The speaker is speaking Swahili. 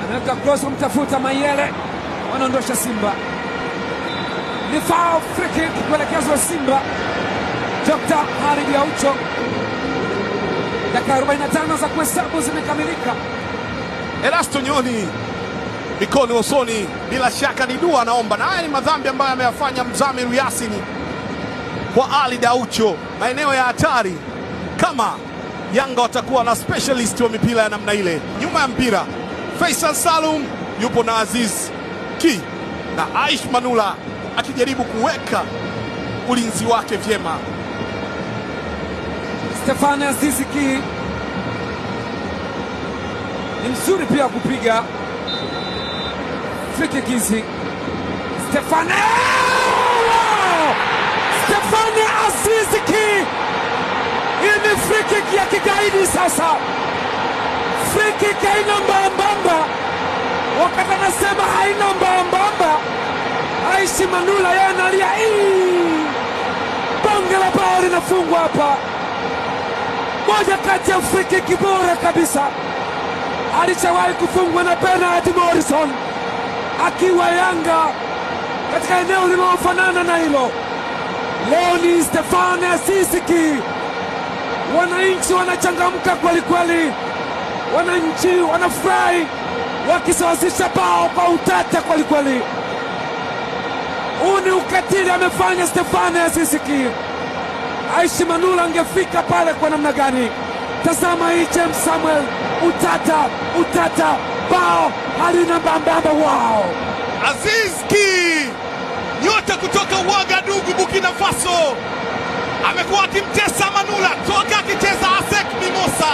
anaweka cross kumtafuta Mayele, wanaondosha Simba. Ni foul, free kick kuelekezwa Simba. Dr. Khalid Aucho. Dakika 45 za kuhesabu zimekamilika. Erasto Nyoni mikono usoni, bila shaka ni dua anaomba, na haya ni madhambi ambayo ameyafanya Mzamiru Yasini kwa Ali Aucho, maeneo ya hatari. Kama Yanga watakuwa na specialist wa mipira ya namna ile. Nyuma ya mpira Faisal Salum yupo na Aziz Ki na Aish Manula akijaribu kuweka ulinzi wake vyema. Stefano Aziz Ki ni mzuri pia kupiga free kick hizi. Stefano Aziz Ki, hii ni free kick ya kigaidi sasa. Free kick haina mbambamba, wakati anasema haina mbambamba, Aishi Manula yeye analia bonge la bao linafungwa hapa. Moja kati ya free kick bora kabisa alichawahi kufungwa na Bernard Morrison akiwa Yanga katika eneo linalofanana na hilo. Leo ni Stefano Aziz Ki. Wananchi wanachangamka kweli kweli, wananchi wanafurahi wakisawazisha bao kwa utata kweli kweli. Huu ni ukatili amefanya Stefano Aziz Ki. Aishi Manula angefika pale kwa namna gani? Tazama hii James Samuel, utata, bao halina mbambamba. Wow! Aziz Ki, nyota kutoka Ouagadougou, Burkina Faso, amekuwa akimtesa Manula toka akicheza ASEC Mimosa.